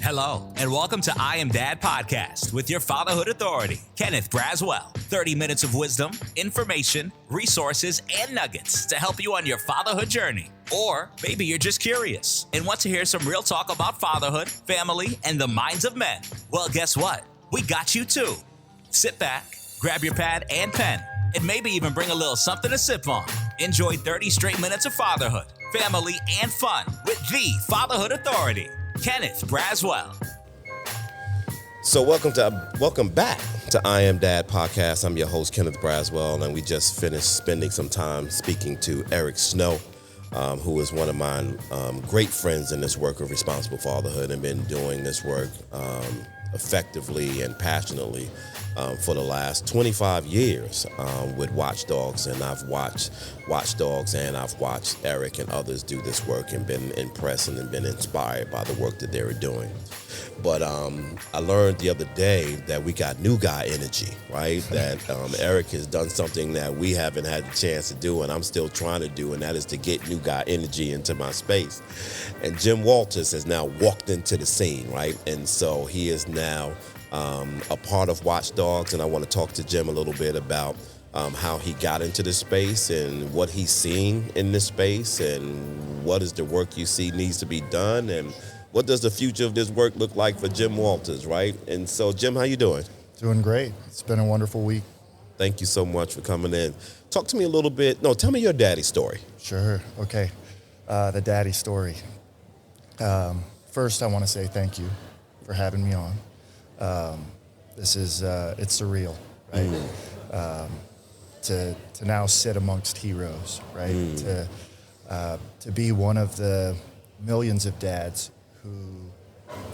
Hello, and welcome to I Am Dad Podcast with your fatherhood authority, Kenneth Braswell. 30 minutes of wisdom, information, resources, and nuggets to help you on your fatherhood journey. Or maybe you're just curious and want to hear some real talk about fatherhood, family, and the minds of men. Well, guess what? We got you too. Sit back, grab your pad and pen, and maybe even bring a little something to sip on. Enjoy 30 straight minutes of fatherhood, family, and fun with the Fatherhood Authority, Kenneth Braswell. So welcome back to I Am Dad Podcast. I'm your host, Kenneth Braswell, and we just finished spending some time speaking to Eric Snow, who is one of my great friends in this work of responsible fatherhood and been doing this work effectively and passionately for the last 25 years with WATCH D.O.G.S. And I've watched WATCH D.O.G.S. and I've watched Eric and others do this work and been impressed and been inspired by the work that they were doing. But I learned the other day that we got new guy energy, right? That Eric has done something that we haven't had the chance to do and I'm still trying to do, and that is to get new guy energy into my space. And Jim Walters has now walked into the scene, right? And so he is now a part of WATCH D.O.G.S. and I want to talk to Jim a little bit about how he got into this space and what he's seeing in this space and what is the work you see needs to be done and what does the future of this work look like for Jim Walters, right? And so, Jim, how you doing? Doing great. It's been a wonderful week. Thank you so much for coming in. Talk to me a little bit. No, tell me your daddy story. Sure. Okay. The daddy story. First, I want to say thank you for having me on. This is, it's surreal, right? To now sit amongst heroes, right? To be one of the millions of dads who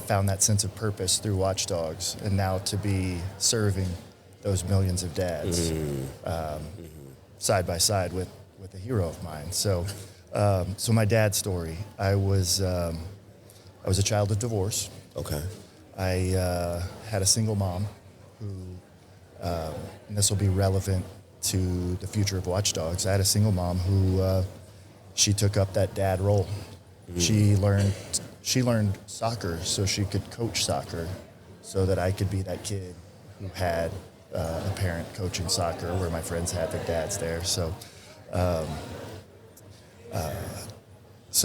found that sense of purpose through WATCH D.O.G.S. and now to be serving those millions of dads side by side with a hero of mine. So my dad's story, I was a child of divorce. Okay. I had a single mom who, and this will be relevant to the future of WATCH D.O.G.S. I had a single mom who she took up that dad role. She learned soccer so she could coach soccer so that I could be that kid who had a parent coaching soccer where my friends had their dads there. So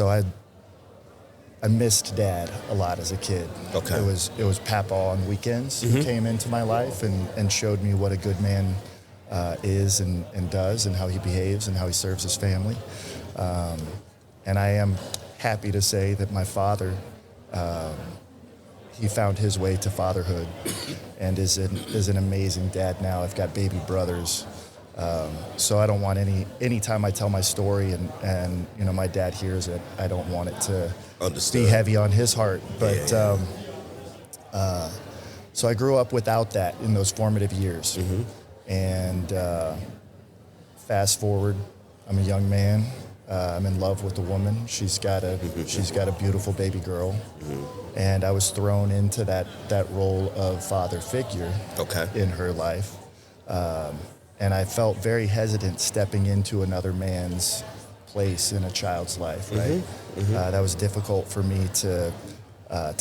I missed dad a lot as a kid. Okay. It was Papa on weekends who came into my life and showed me what a good man is and does and how he behaves and how he serves his family. And I am happy to say that my father, he found his way to fatherhood and is an amazing dad now. I've got baby brothers. So I don't want any time I tell my story and you know, my dad hears it, I don't want it to be heavy on his heart. But so I grew up without that in those formative years. And fast forward, I'm a young man. I'm in love with a woman. She's got a beautiful baby girl, and I was thrown into that role of father figure in her life, and I felt very hesitant stepping into another man's place in a child's life. Right, that was difficult for me to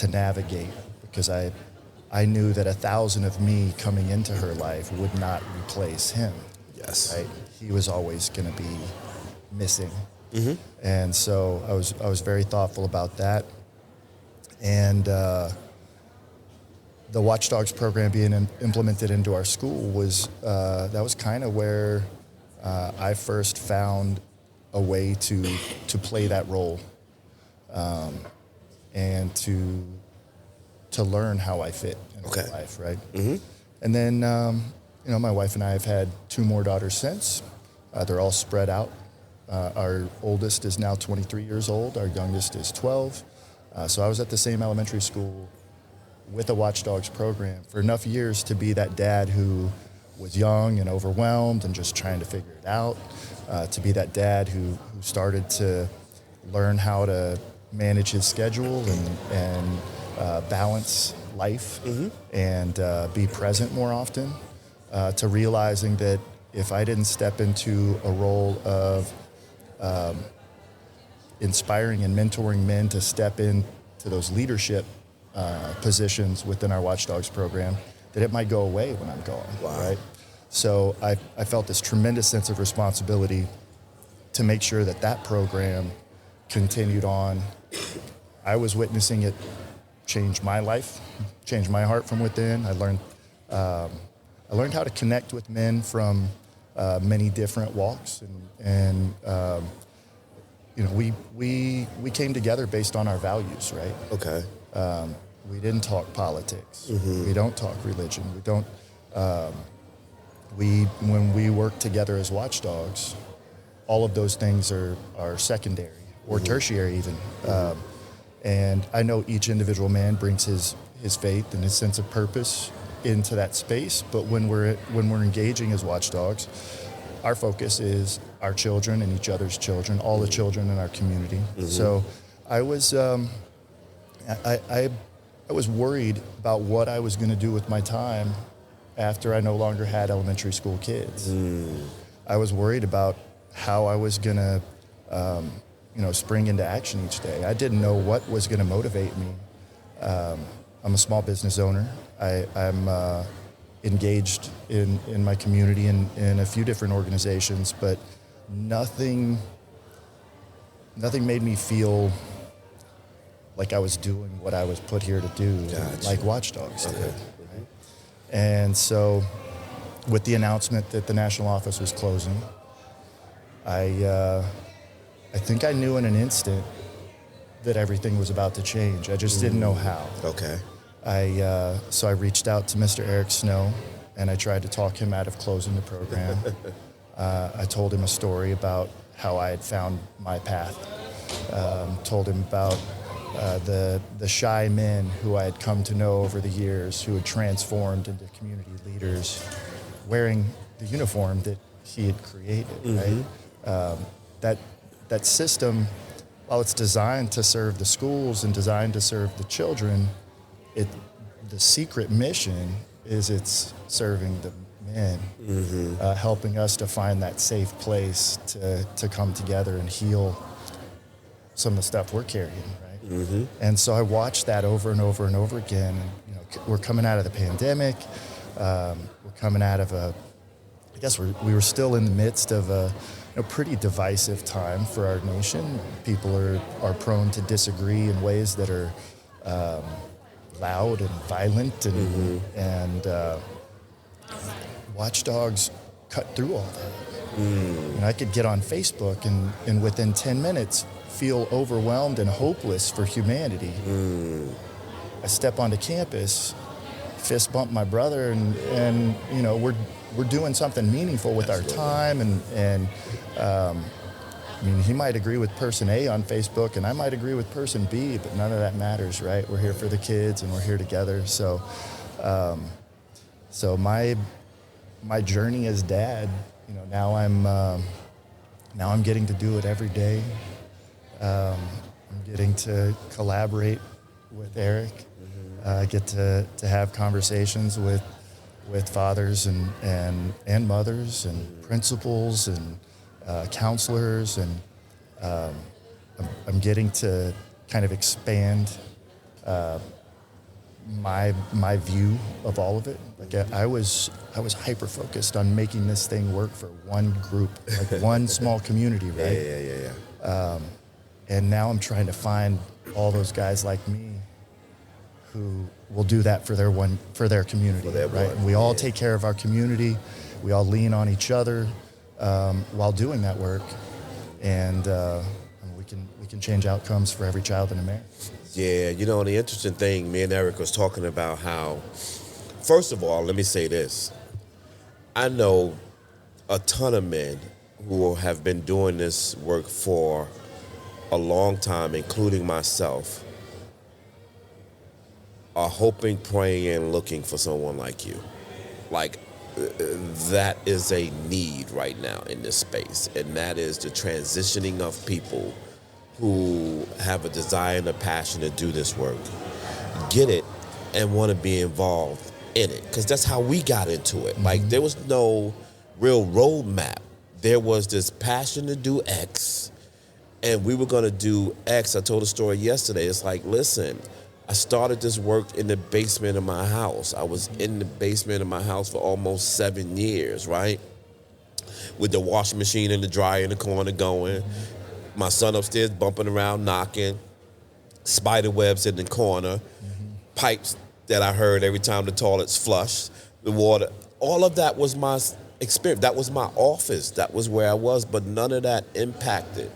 navigate because I knew that 1,000 of me coming into her life would not replace him. Yes, right. He was always going to be missing. And so I was very thoughtful about that. And the WATCH D.O.G.S. program being implemented into our school was kind of where I first found a way to play that role and to learn how I fit in my life, right? And then you know, my wife and I have had 2 more daughters since. They're all spread out. Our oldest is now 23 years old. Our youngest is 12. So I was at the same elementary school with a WATCH D.O.G.S. program for enough years to be that dad who was young and overwhelmed and just trying to figure it out, to be that dad who started to learn how to manage his schedule and balance life and be present more often, to realizing that if I didn't step into a role of inspiring and mentoring men to step into those leadership positions within our WATCH D.O.G.S program, that it might go away when I'm gone, right? So I felt this tremendous sense of responsibility to make sure that that program continued on. I was witnessing it change my life, change my heart from within. I learned how to connect with men from many different walks, and you know, we came together based on our values, right? Okay. We didn't talk politics. Mm-hmm. We don't talk religion. We don't. When we work together as WATCH D.O.G.S, all of those things are secondary or tertiary even. And I know each individual man brings his faith and his sense of purpose into that space. But when we're engaging as WATCH D.O.G.S, our focus is our children and each other's children, all the children in our community. So I was I was worried about what I was going to do with my time after I no longer had elementary school kids. I was worried about how I was going to, spring into action each day. I didn't know what was going to motivate me. I'm a small business owner. I'm engaged in my community in a few different organizations, but nothing made me feel like I was doing what I was put here to do, like WATCH D.O.G.S did. Right? And so with the announcement that the national office was closing, I think I knew in an instant that everything was about to change. I just didn't know how. Okay. So I reached out to Mr. Eric Snow, and I tried to talk him out of closing the program. I told him a story about how I had found my path. Told him about the shy men who I had come to know over the years, who had transformed into community leaders, wearing the uniform that he had created. Right? That system, while it's designed to serve the schools and designed to serve the children, the secret mission is it's serving the men, helping us to find that safe place to come together and heal some of the stuff we're carrying, right? And so I watched that over and over and over again. And, we're coming out of the pandemic. We're coming out of I guess we were still in the midst of a pretty divisive time for our nation. People are prone to disagree in ways that are loud and violent, and WATCH D.O.G.S cut through all that. I could get on Facebook and within 10 minutes feel overwhelmed and hopeless for humanity. I step onto campus, fist bump my brother, and we're doing something meaningful with our time, and he might agree with person A on Facebook, and I might agree with person B, but none of that matters, right? We're here for the kids, and we're here together. So, my journey as dad, now I'm getting to do it every day. I'm getting to collaborate with Eric. I get to have conversations with fathers and mothers and principals and counselors, and I'm getting to kind of expand my view of all of it. Like I was hyper focused on making this thing work for one group, like one small community, right? Yeah. And now I'm trying to find all those guys like me who will do that for their community, right? And we all take care of our community. We all lean on each other while doing that work, and we can change outcomes for every child in America. Yeah, the interesting thing, me and Eric was talking about how, first of all, let me say this. I know a ton of men who have been doing this work for a long time, including myself, are hoping, praying, and looking for someone like you. Like, that is a need right now in this space, and that is the transitioning of people who have a desire and a passion to do this work, get it, and want to be involved in it. Because that's how we got into it. Like, there was no real roadmap. There was this passion to do X, and we were going to do X. I told a story yesterday. It's like, listen, I started this work in the basement of my house. I was in the basement of my house for almost 7 years, right? With the washing machine and the dryer in the corner going. My son upstairs bumping around, knocking. Spider webs in the corner. Pipes that I heard every time the toilets flushed. The water. All of that was my experience. That was my office. That was where I was. But none of that impacted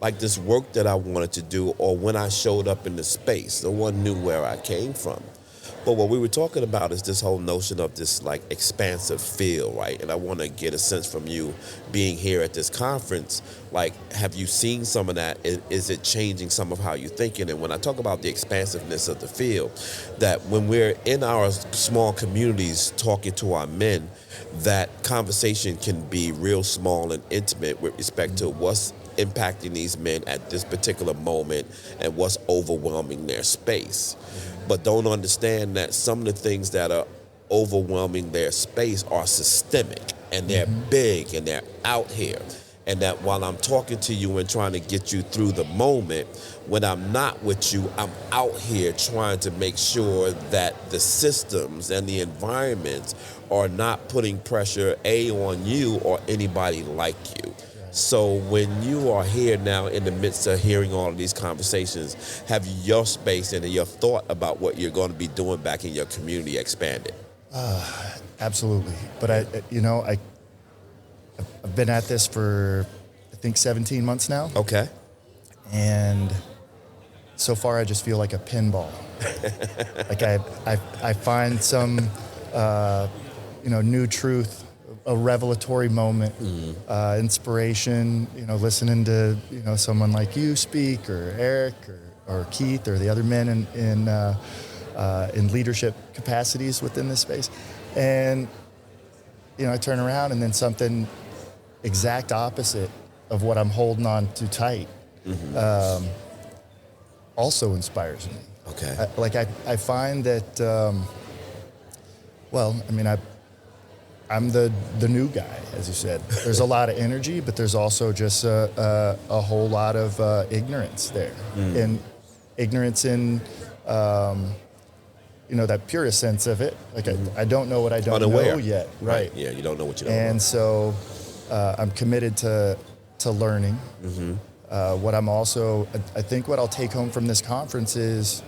like this work that I wanted to do, or when I showed up in the space. No one knew where I came from. But what we were talking about is this whole notion of this like expansive feel, right? And I want to get a sense from you being here at this conference, like, have you seen some of that? Is it changing some of how you're thinking? And when I talk about the expansiveness of the field, that when we're in our small communities talking to our men, that conversation can be real small and intimate with respect to what's impacting these men at this particular moment and what's overwhelming their space. But don't understand that some of the things that are overwhelming their space are systemic, and they're big, and they're out here. And that while I'm talking to you and trying to get you through the moment, when I'm not with you, I'm out here trying to make sure that the systems and the environments are not putting pressure, on you or anybody like you. So when you are here now in the midst of hearing all of these conversations, have your space and your thought about what you're going to be doing back in your community expanded? Absolutely. But I've been at this for, I think, 17 months now. Okay. And so far I just feel like a pinball. Like I find some, new truth, a revelatory moment, inspiration, listening to, someone like you speak, or Eric or Keith or the other men in leadership capacities within this space. And, I turn around and then something exact opposite of what I'm holding on to tight also inspires me. Okay. I find that, I'm the new guy, as you said. There's a lot of energy, but there's also just a whole lot of ignorance there. And ignorance in, that purest sense of it. Like, I don't know what I don't know yet. Right. Yeah, you don't know what you don't know. And so I'm committed to learning. What I'm also, I think what I'll take home from this conference is,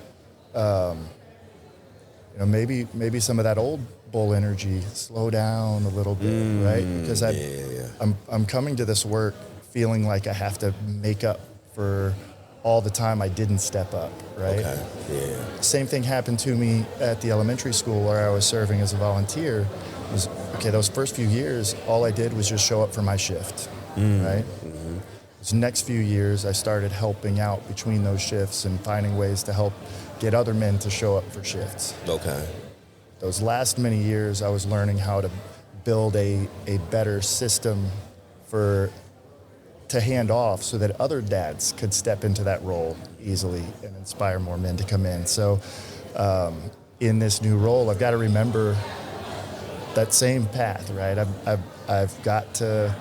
maybe some of that old bull energy, slow down a little bit, right? Because I'm coming to this work feeling like I have to make up for all the time I didn't step up, right? Okay. Yeah. Same thing happened to me at the elementary school where I was serving as a volunteer. Those first few years, all I did was just show up for my shift, right? Those next few years, I started helping out between those shifts and finding ways to help get other men to show up for shifts. Okay. Those last many years, I was learning how to build a better system to hand off so that other dads could step into that role easily and inspire more men to come in. So in this new role, I've got to remember that same path, right? I've got to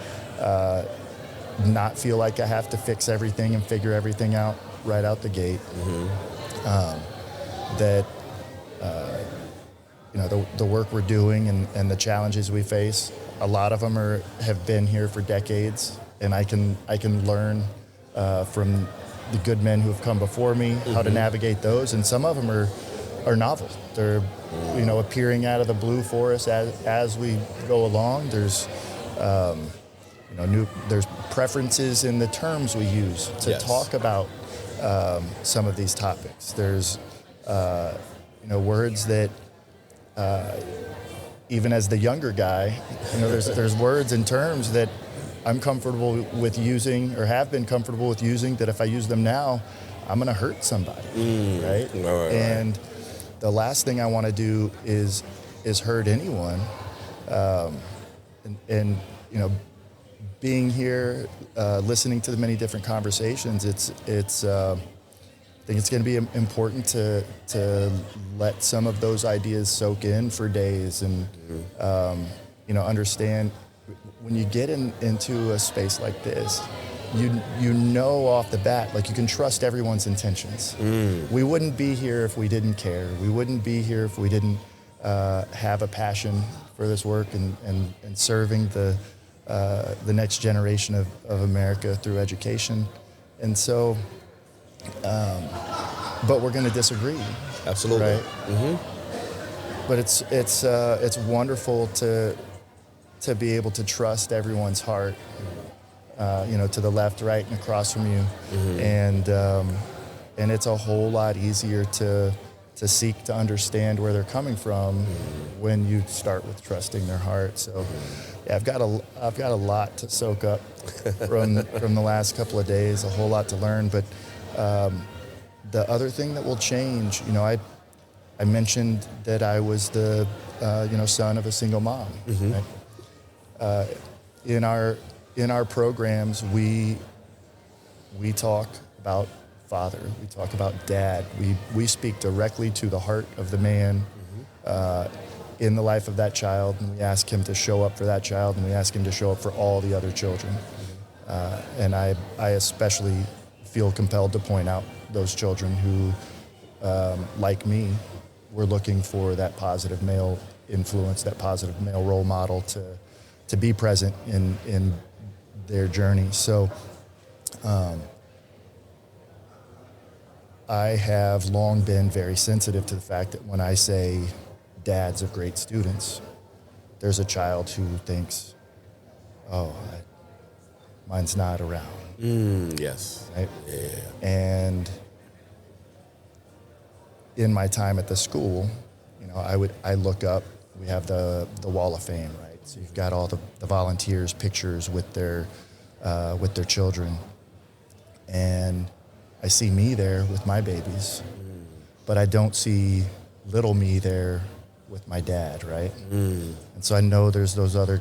not feel like I have to fix everything and figure everything out right out the gate. The work we're doing and the challenges we face, a lot of them have been here for decades, and I can learn from the good men who have come before me how to navigate those, and some of them are novel. They're appearing out of the blue for us as we go along. There's there's preferences in the terms we use to talk about some of these topics. There's words that even as the younger guy, there's words and terms that I'm comfortable with using or have been comfortable with using that if I use them now, I'm going to hurt somebody, right? Right? And the last thing I want to do is hurt anyone. And being here, listening to the many different conversations, I think it's going to be important to let some of those ideas soak in for days and, understand when you get into a space like this, you know off the bat, like you can trust everyone's intentions. We wouldn't be here if we didn't care. We wouldn't be here if we didn't have a passion for this work and serving the next generation of America through education. And so, but we're going to disagree. Absolutely. Right? But it's wonderful to be able to trust everyone's heart, to the left, right, and across from you, and it's a whole lot easier to seek to understand where they're coming from when you start with trusting their heart. So, yeah, I've got a lot to soak up from the last couple of days, a whole lot to learn. But the other thing that will change, I mentioned that I was the son of a single mom. Right? In our programs, we talk about father. We talk about dad. We speak directly to the heart of the man in the life of that child, and we ask him to show up for that child, and we ask him to show up for all the other children. And I especially feel compelled to point out those children who, like me, were looking for that positive male influence, that positive male role model to be present in their journey. So I have long been very sensitive to the fact that when I say dads of great students, there's a child who thinks, mine's not around. Yes. Right? Yeah. And in my time at the school, I look up, we have the Wall of Fame, right? So you've got all the volunteers' pictures with their children. And I see me there with my babies, but I don't see little me there with my dad, right? And so I know there's those other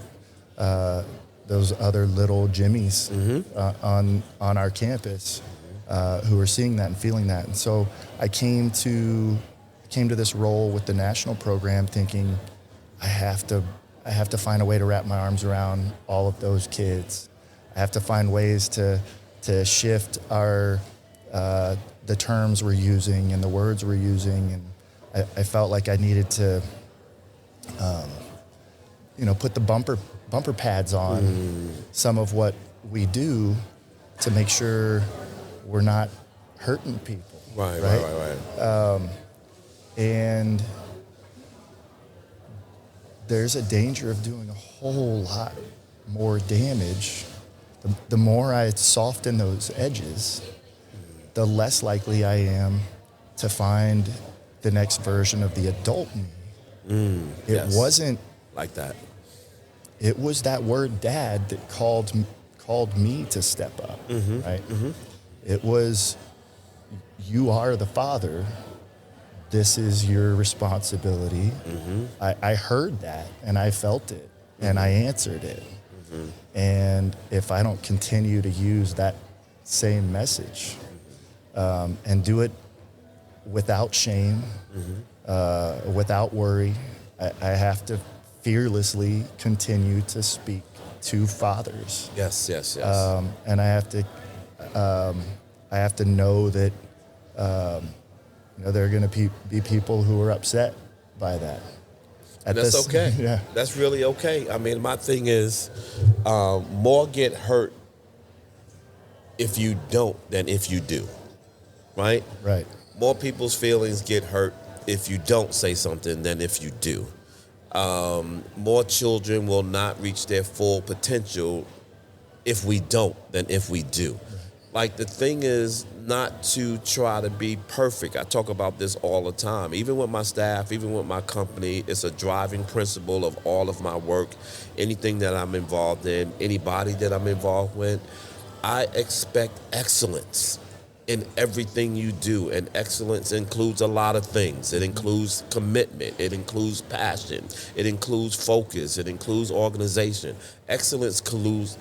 little Jimmies on our campus who are seeing that and feeling that. And so I came to this role with the national program thinking I have to find a way to wrap my arms around all of those kids. I have to find ways to shift the terms we're using and the words we're using, and I felt like I needed to put the bumper pads on some of what we do to make sure we're not hurting people. Right. And there's a danger of doing a whole lot more damage. The more I soften those edges, the less likely I am to find the next version of the adult me. It wasn't like that. It was that word dad that called me to step up, right? It was, you are the father. This is your responsibility. I heard that and I felt it and I answered it. And if I don't continue to use that same message and do it without shame, without worry, I have to fearlessly continue to speak to fathers. Yes. And I have to know that there are going to be people who are upset by that. And that's okay. Yeah. That's really okay. I mean, my thing is, more get hurt if you don't than if you do, right? Right. More people's feelings get hurt if you don't say something than if you do. More children will not reach their full potential if we don't than if we do. Right. Like, the thing is not to try to be perfect. I talk about this all the time. Even with my staff, even with my company, it's a driving principle of all of my work. Anything that I'm involved in, anybody that I'm involved with, I expect excellence in everything you do. And excellence includes a lot of things. It includes commitment. It includes passion. It includes focus. It includes organization. Excellence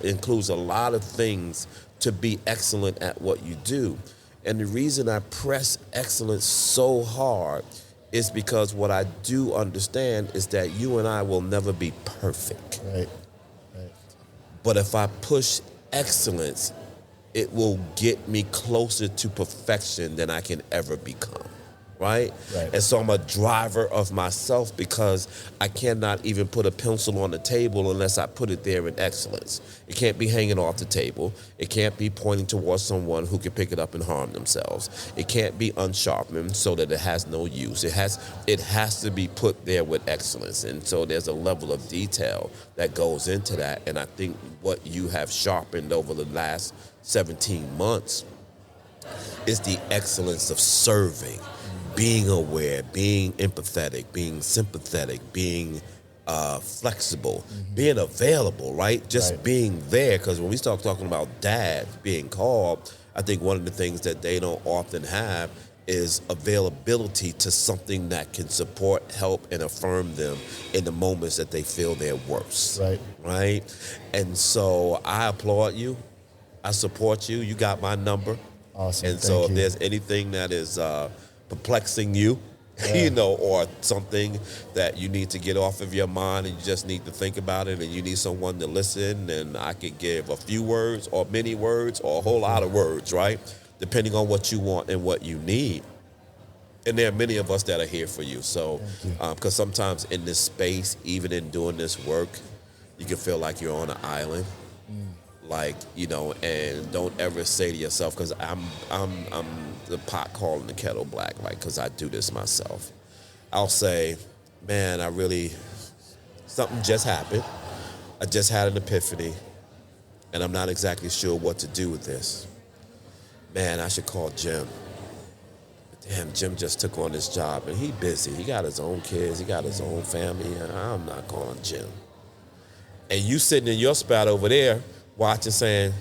includes a lot of things to be excellent at what you do. And the reason I press excellence so hard is because what I do understand is that you and I will never be perfect. Right. But if I push excellence, it will get me closer to perfection than I can ever become. Right? And so I'm a driver of myself because I cannot even put a pencil on the table unless I put it there in excellence. It can't be hanging off the table. It can't be pointing towards someone who can pick it up and harm themselves. It can't be unsharpened so that it has no use. It has to be put there with excellence. And so there's a level of detail that goes into that. And I think what you have sharpened over the last 17 months is the excellence of serving. Being aware, being empathetic, being sympathetic, being flexible, being available, right? Just being there. Because when we start talking about dad being called, I think one of the things that they don't often have is availability to something that can support, help, and affirm them in the moments that they feel their worst. Right? And so I applaud you. I support you. You got my number. Awesome. And so if there's anything that is perplexing you, or something that you need to get off of your mind and you just need to think about it and you need someone to listen, and I could give a few words or many words or a whole lot of words, right? Depending on what you want and what you need. And there are many of us that are here for you. So, because sometimes in this space, even in doing this work, you can feel like you're on an island. Like, and don't ever say to yourself, because I'm the pot calling the kettle black, like, because I do this myself. I'll say, man, something just happened. I just had an epiphany, and I'm not exactly sure what to do with this. Man, I should call Jim. Damn, Jim just took on this job, and he busy. He got his own kids. He got his own family, and I'm not calling Jim. And you sitting in your spot over there, watching, saying,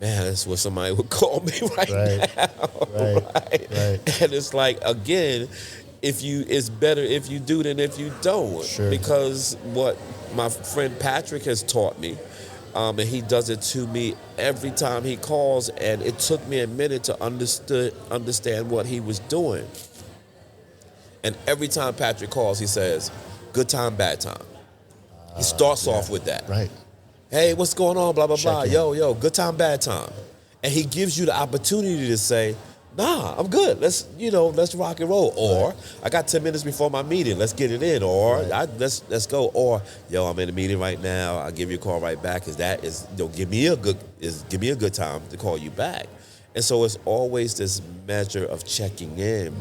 man, that's what somebody would call me right now. Right. And it's like, again, it's better if you do than if you don't. Sure. Because what my friend Patrick has taught me, and he does it to me every time he calls, and it took me a minute to understand what he was doing. And every time Patrick calls, he says, good time, bad time. He starts off with that. Right. Hey, what's going on? Blah, blah, blah. Yo, good time, bad time. And he gives you the opportunity to say, nah, I'm good. Let's rock and roll. Or I got 10 minutes before my meeting. Let's get it in. Or let's go. Or yo, I'm in a meeting right now. I'll give you a call right back. Give me a good time to call you back. And so it's always this measure of checking in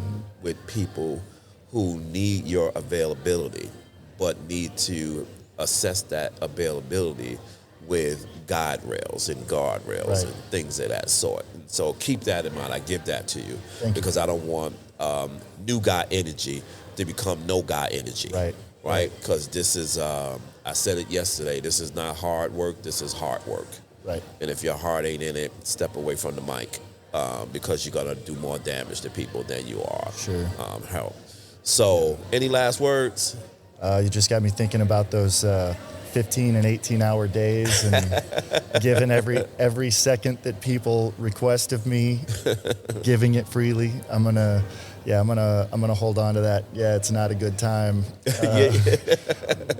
with people who need your availability, but need to assess that availability with guide rails and guardrails and things of that sort. And so keep that in mind. I give that to you because I don't want new guy energy to become no guy energy. Right? Because this is, I said it yesterday, this is not hard work, this is hard work. Right. And if your heart ain't in it, step away from the mic because you're going to do more damage to people than you are help. So any last words? You just got me thinking about those 15 and 18-hour days, and given every second that people request of me, giving it freely. I'm gonna hold on to that. Yeah, it's not a good time.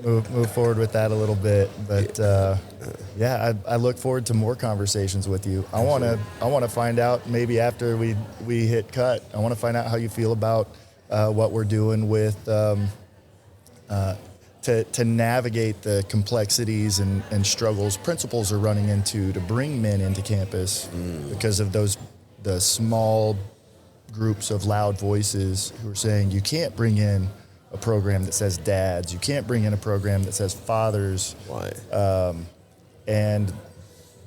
Move forward with that a little bit, but I look forward to more conversations with you. I want to find out, maybe after we hit cut, I want to find out how you feel about what we're doing with. To navigate the complexities and struggles principals are running into to bring men into campus because of the small groups of loud voices who are saying you can't bring in a program that says dads, you can't bring in a program that says fathers. And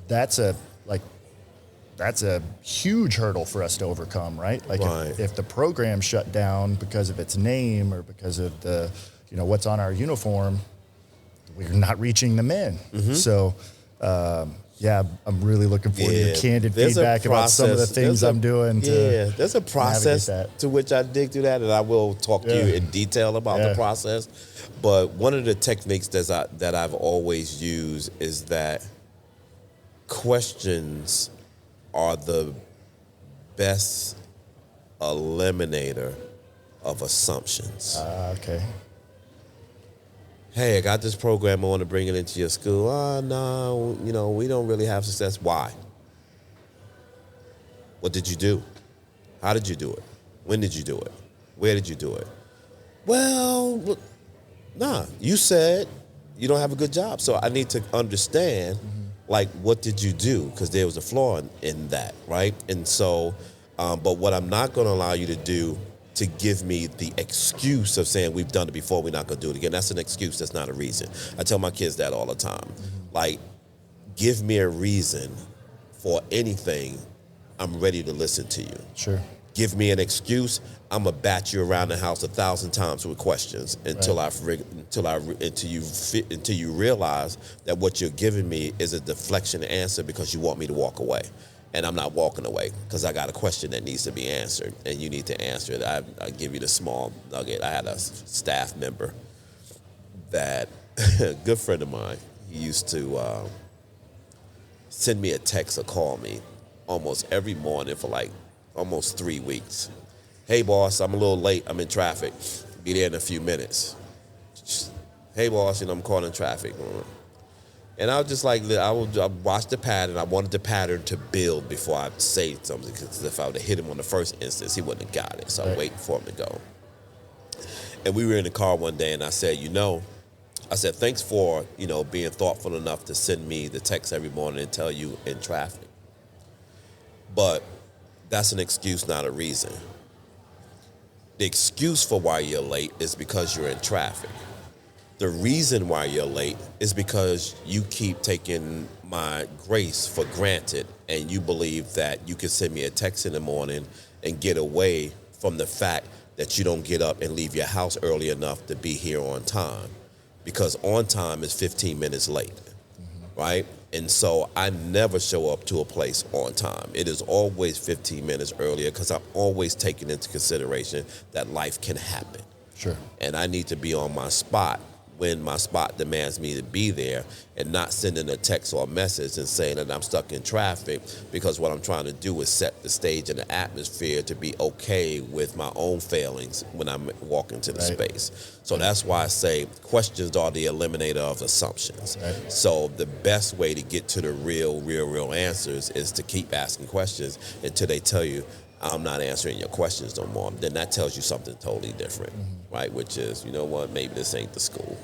that's a huge hurdle for us to overcome, right? If the program shut down because of its name or because of the what's on our uniform, we're not reaching the men. So, I'm really looking forward to your candid feedback about some of the things I'm doing. There's a process to which I dig through that, and I will talk to you in detail about the process. But one of the techniques that I've always used is that questions are the best eliminator of assumptions. Okay. Hey, I got this program, I want to bring it into your school. No, we don't really have success. Why? What did you do? How did you do it? When did you do it? Where did you do it? Well, nah, you said you don't have a good job. So I need to understand, like, what did you do? Because there was a flaw in that, right? And so, but what I'm not going to allow you to do to give me the excuse of saying we've done it before, we're not going to do it again. That's an excuse. That's not a reason. I tell my kids that all the time. Like, give me a reason for anything. I'm ready to listen to you. Sure. Give me an excuse. I'm gonna bat you around the house 1,000 times with questions until you realize that what you're giving me is a deflection answer because you want me to walk away, and I'm not walking away because I got a question that needs to be answered, and you need to answer it. I give you the small nugget. I had a staff member that a good friend of mine. He used to send me a text or call me almost every morning for like almost 3 weeks. Hey, boss, I'm a little late. I'm in traffic. Be there in a few minutes. Hey, boss, I'm caught in traffic. And I was just like, I watched the pattern. I wanted the pattern to build before I say something, because if I would have hit him on the first instance, he wouldn't have got it. So I waited for him to go. And we were in the car one day, and I said, thanks for, being thoughtful enough to send me the text every morning and tell you in traffic. But that's an excuse, not a reason. The excuse for why you're late is because you're in traffic. The reason why you're late is because you keep taking my grace for granted, and you believe that you can send me a text in the morning and get away from the fact that you don't get up and leave your house early enough to be here on time, because on time is 15 minutes late, right? And so I never show up to a place on time. It is always 15 minutes earlier, because I'm always taking into consideration that life can happen. Sure. And I need to be on my spot when my spot demands me to be there, and not sending a text or a message and saying that I'm stuck in traffic, because what I'm trying to do is set the stage and the atmosphere to be okay with my own failings when I'm walking to the space. So that's why I say questions are the eliminator of assumptions. Right. So the best way to get to the real answers is to keep asking questions until they tell you, I'm not answering your questions no more. Then that tells you something totally different, right? Which is, you know what, maybe this ain't the school.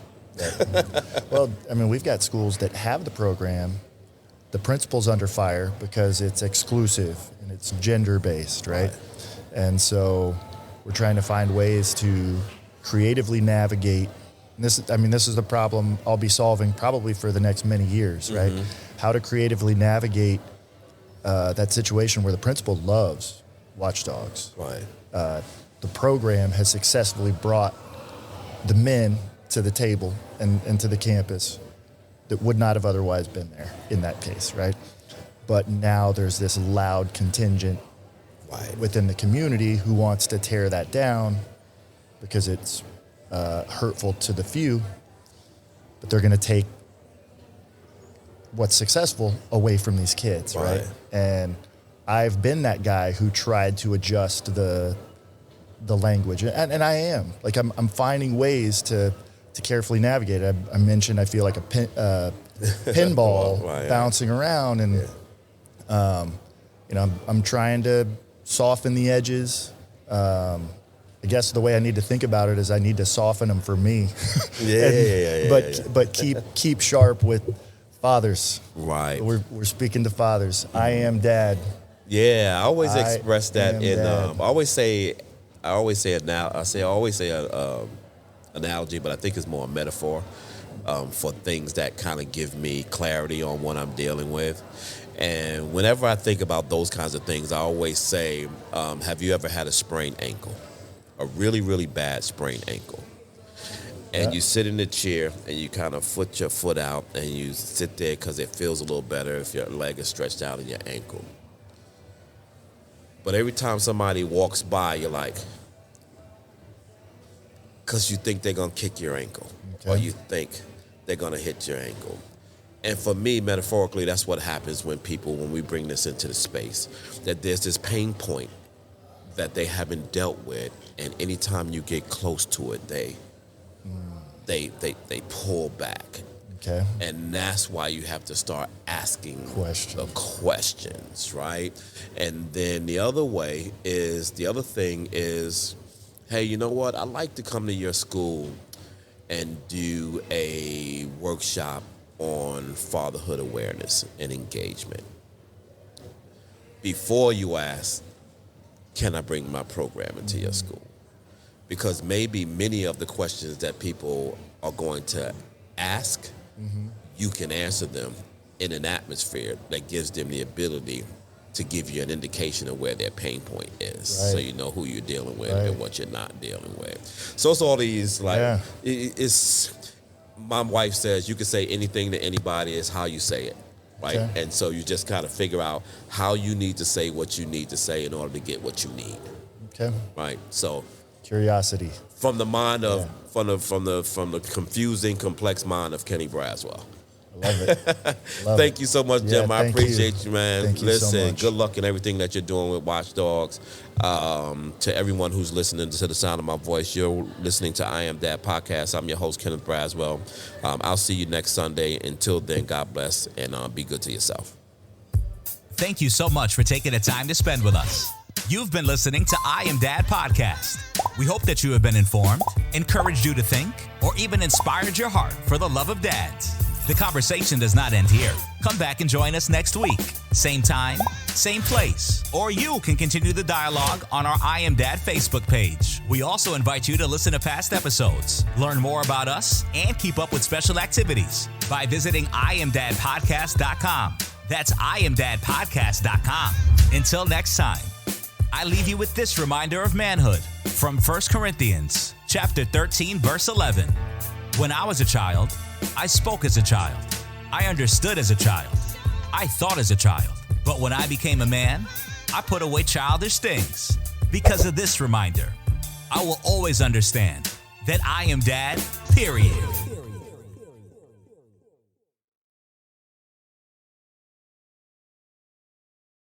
Well, we've got schools that have the program. The principal's under fire because it's exclusive and it's gender-based, right? And so we're trying to find ways to creatively navigate. And this is the problem I'll be solving probably for the next many years, right? How to creatively navigate that situation where the principal loves WATCH D.O.G.S. Right. The program has successfully brought the men to the table and to the campus that would not have otherwise been there in that case, right? But now there's this loud contingent within the community who wants to tear that down because it's hurtful to the few, but they're going to take what's successful away from these kids, right? And I've been that guy who tried to adjust the language, and I am. Like, I'm finding ways to carefully navigate it. I mentioned I feel like a pinball bouncing around, and I'm trying to soften the edges. I guess the way I need to think about it is I need to soften them for me. But keep sharp with fathers. Right. We're speaking to fathers. I am dad. Yeah, I always express that in. I always say analogy, but I think it's more a metaphor for things that kind of give me clarity on what I'm dealing with. And whenever I think about those kinds of things, I always say, have you ever had a sprained ankle? A really, really bad sprained ankle. And you sit in the chair and you kind of put your foot out and you sit there because it feels a little better if your leg is stretched out in your ankle. But every time somebody walks by, you're like, because you think they're going to kick your ankle, or you think they're going to hit your ankle. And for me, metaphorically, that's what happens when we bring this into the space, that there's this pain point that they haven't dealt with, and anytime you get close to it, they pull back. Okay. And that's why you have to start asking the questions, right? And then the other thing is, hey, you know what? I'd like to come to your school and do a workshop on fatherhood awareness and engagement. Before you ask, can I bring my program into your school? Because maybe many of the questions that people are going to ask, you can answer them in an atmosphere that gives them the ability to give you an indication of where their pain point is, so you know who you're dealing with and what you're not dealing with. So it's all these, like, it's, my wife says you can say anything to anybody, it's how you say it, right? Okay. And so you just kind of figure out how you need to say what you need to say in order to get what you need. Okay. Right. So curiosity from the mind of from the confusing, complex mind of Kenny Braswell. I love it. Thank you so much, Jim. I appreciate you, man. Thank you Listen, so much. Good luck in everything that you're doing with WATCH D.O.G.S. To everyone who's listening to the sound of my voice, you're listening to I Am Dad Podcast. I'm your host, Kenneth Braswell. I'll see you next Sunday. Until then, God bless, and be good to yourself. Thank you so much for taking the time to spend with us. You've been listening to I Am Dad Podcast. We hope that you have been informed, encouraged you to think, or even inspired your heart for the love of dads. The conversation does not end here. Come back and join us next week. Same time, same place. Or you can continue the dialogue on our I Am Dad Facebook page. We also invite you to listen to past episodes, learn more about us, and keep up with special activities by visiting IamDadPodcast.com. That's IamDadPodcast.com. Until next time, I leave you with this reminder of manhood from 1 Corinthians chapter 13, verse 11. When I was a child, I spoke as a child. I understood as a child. I thought as a child. But when I became a man, I put away childish things. Because of this reminder, I will always understand that I am dad, period.